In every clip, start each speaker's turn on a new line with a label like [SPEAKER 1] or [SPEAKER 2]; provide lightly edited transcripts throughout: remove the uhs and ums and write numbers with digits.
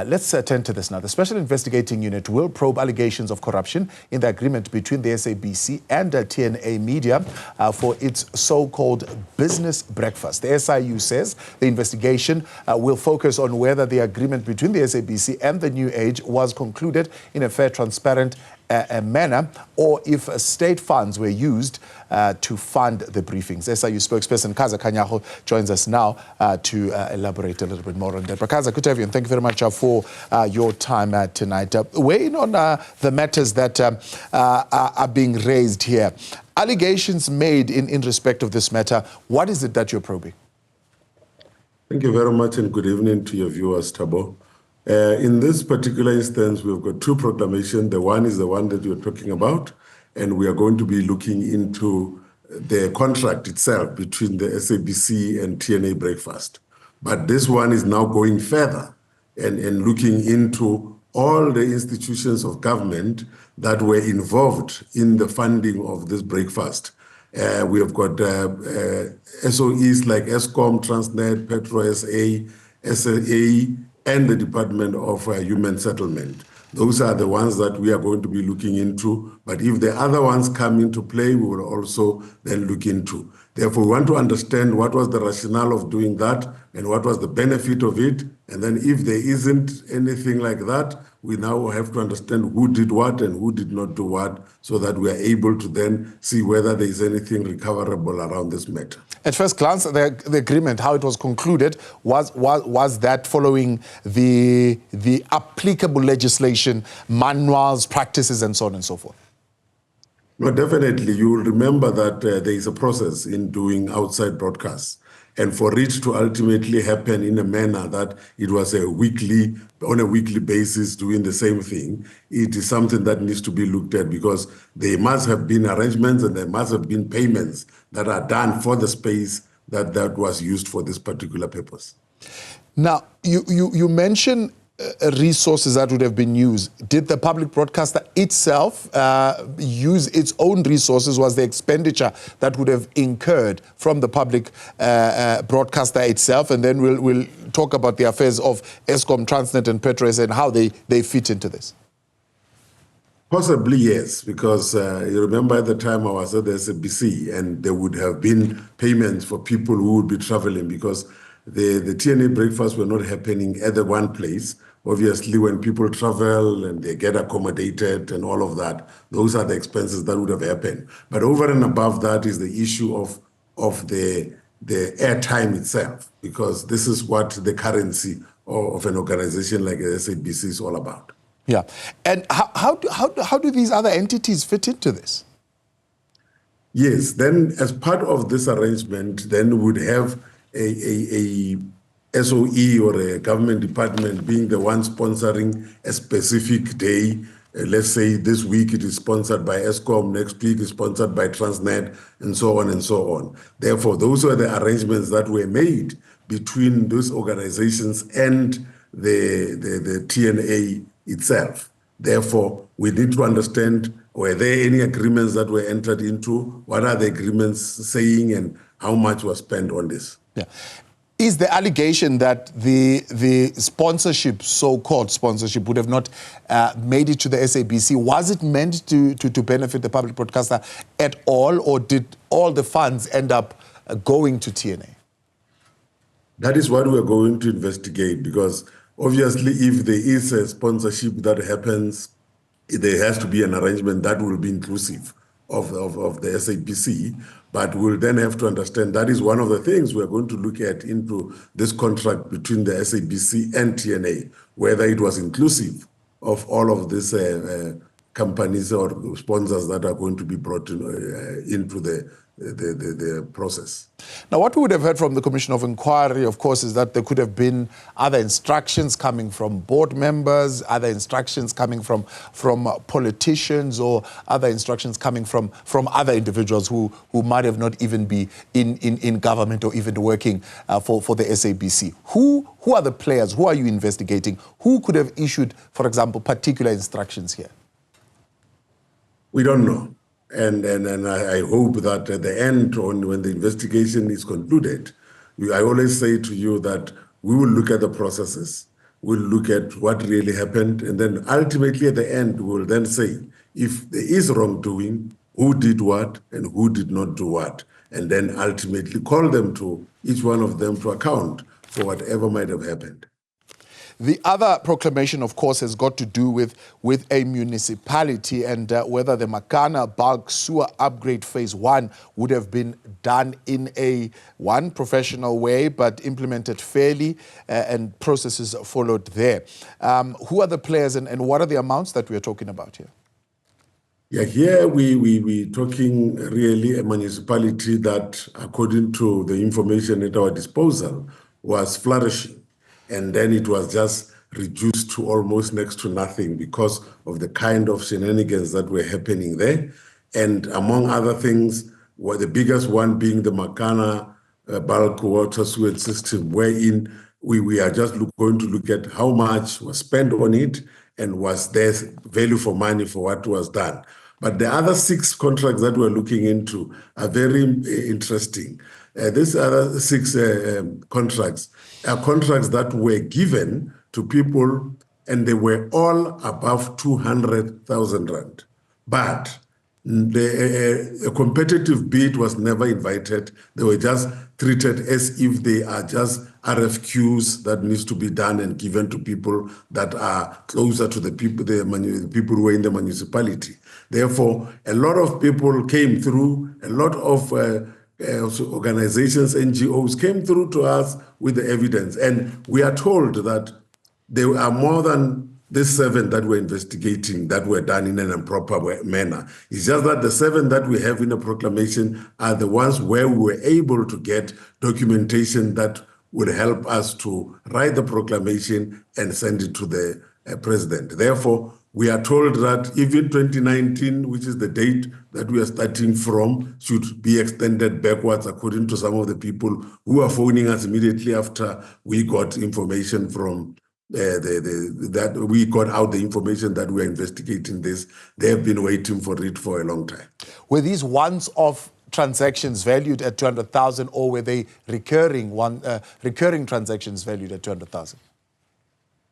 [SPEAKER 1] Let's turn to this now. The Special Investigating Unit will probe allegations of corruption in the agreement between the SABC and TNA Media for its so-called business breakfast. The SIU says the investigation will focus on whether the agreement between the SABC and the New Age was concluded in a fair, transparent manner, or if state funds were used to fund the briefings. SIU spokesperson Kaizer Kganyago joins us now to elaborate a little bit more on that. But Kaizer, good to have you, and thank you very much for your time tonight. Weighing on the matters that are being raised here, allegations made in respect of this matter, what is it that you're probing?
[SPEAKER 2] Thank you very much, and good evening to your viewers, Thabo. In this particular instance, we've got two proclamations. The one is the one that you're talking about, and we are going to be looking into the contract itself between the SABC and TNA Breakfast. But this one is now going further and looking into all the institutions of government that were involved in the funding of this breakfast. We have got SOEs like Eskom, Transnet, Petro SA, SAA, and the Department of Human Settlement. Those are the ones that we are going to be looking into. But if the other ones come into play, we will also then look into. Therefore, we want to understand what was the rationale of doing that and what was the benefit of it. And then if there isn't anything like that, we now have to understand who did what and who did not do what, so that we are able to then see whether there is anything recoverable around this matter.
[SPEAKER 1] At first glance, the agreement, how it was concluded, was that following the applicable legislation, manuals, practices, and so on and so forth?
[SPEAKER 2] No, definitely. You will remember that there is a process in doing outside broadcasts. And for it to ultimately happen in a manner that it was on a weekly basis doing the same thing, it is something that needs to be looked at, because there must have been arrangements and there must have been payments that are done for the space that was used for this particular purpose.
[SPEAKER 1] Now, you mentioned resources that would have been used. Did the public broadcaster itself use its own resources? Was the expenditure that would have incurred from the public broadcaster itself? And then we'll talk about the affairs of Eskom, Transnet, and Petro SA and how they fit into this.
[SPEAKER 2] Possibly, yes, because you remember at the time I was at the SABC, and there would have been payments for people who would be traveling, because the TNA breakfasts were not happening at the one place. Obviously, when people travel and they get accommodated and all of that, those are the expenses that would have happened. But over and above that is the issue of the airtime itself, because this is what the currency of an organization like SABC is all about.
[SPEAKER 1] Yeah. And how do these other entities fit into this?
[SPEAKER 2] Yes, then as part of this arrangement, then we would have a SOE or a government department being the one sponsoring a specific day. Let's say this week it is sponsored by Eskom, next week is sponsored by Transnet, and so on and so on. Therefore, those were the arrangements that were made between those organizations and the TNA itself. Therefore, we need to understand, were there any agreements that were entered into? What are the agreements saying, and how much was spent on this?
[SPEAKER 1] Yeah. Is the allegation that the sponsorship, so-called sponsorship, would have not made it to the SABC? Was it meant to benefit the public broadcaster at all, or did all the funds end up going to TNA?
[SPEAKER 2] That is what we're going to investigate, because obviously if there is a sponsorship that happens, there has to be an arrangement that will be inclusive of the SABC. But we'll then have to understand that is one of the things we're going to look at into this contract between the SABC and TNA, whether it was inclusive of all of these companies or sponsors that are going to be brought into the process.
[SPEAKER 1] Now, what we would have heard from the Commission of Inquiry, of course, is that there could have been other instructions coming from board members, other instructions coming from politicians, or other instructions coming from other individuals who might have not even be in government or even working for the SABC. Who are the players? Who are you investigating? Who could have issued, for example, particular instructions here?
[SPEAKER 2] We don't know. And I hope that at the end, when the investigation is concluded, I always say to you that we will look at the processes. we'll look at what really happened, and then ultimately at the end, we'll then say, if there is wrongdoing, who did what and who did not do what, and then ultimately call them to, each one of them to account for whatever might have happened.
[SPEAKER 1] The other proclamation, of course, has got to do with a municipality and whether the Makana bulk sewer upgrade phase 1 would have been done in a professional way, but implemented fairly and processes followed there. Who are the players and what are the amounts that we are talking about here?
[SPEAKER 2] Yeah, here we're talking really a municipality that, according to the information at our disposal, was flourishing. And then it was just reduced to almost next to nothing because of the kind of shenanigans that were happening there. And among other things, the biggest one being the Makana bulk water sewage system, wherein we are just going to look at how much was spent on it and was there value for money for what was done. But the other 6 contracts that we're looking into are very interesting. These other 6 contracts are contracts that were given to people, and they were all above 200,000 rand. But a competitive bid was never invited. They were just treated as if they are just RFQs that needs to be done and given to people that are closer to the people who are in the municipality. Therefore, a lot of people came through, a lot of organizations, NGOs came through to us with the evidence. And we are told that there are more than the 7 that we're investigating that were done in an improper manner. It's just that the 7 that we have in the proclamation are the ones where we were able to get documentation that would help us to write the proclamation and send it to the president. Therefore, we are told that even 2019, which is the date that we are starting from, should be extended backwards, according to some of the people who are phoning us immediately after we got information from that we got out the information that we are investigating this. They have been waiting for it for a long time.
[SPEAKER 1] Were these once-off transactions valued at 200,000, or were they recurring transactions valued at 200,000?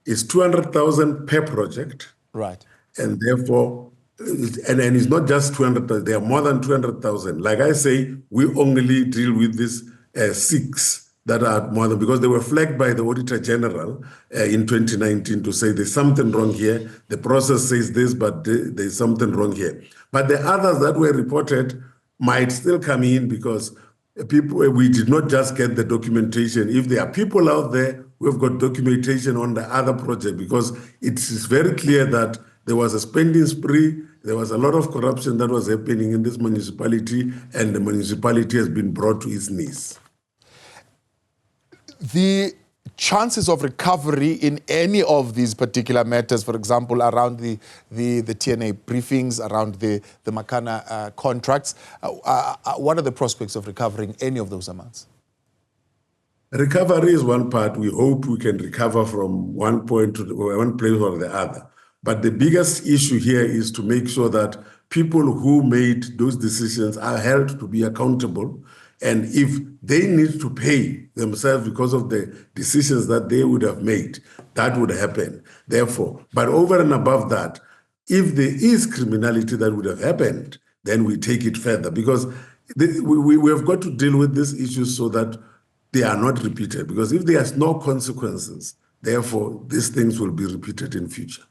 [SPEAKER 2] It's 200,000 per project.
[SPEAKER 1] Right.
[SPEAKER 2] And therefore, and it's not just 200,000, there are more than 200,000. Like I say, we only deal with these 6 that are more than, because they were flagged by the Auditor General in 2019 to say there's something wrong here. The process says this, but there's something wrong here. But the others that were reported might still come in because we did not just get the documentation. If there are people out there who have got documentation on the other project, because it is very clear that there was a spending spree, there was a lot of corruption that was happening in this municipality, and the municipality has been brought to its knees.
[SPEAKER 1] The chances of recovery in any of these particular matters, for example, around the TNA briefings, around the Makana contracts, what are the prospects of recovering any of those amounts?
[SPEAKER 2] Recovery is one part. We hope we can recover from one point to one place or the other. But the biggest issue here is to make sure that people who made those decisions are held to be accountable. And if they need to pay themselves because of the decisions that they would have made, that would happen. Therefore, but over and above that, if there is criminality that would have happened, then we take it further, because we have got to deal with these issues so that they are not repeated. Because if there's no consequences, therefore, these things will be repeated in future.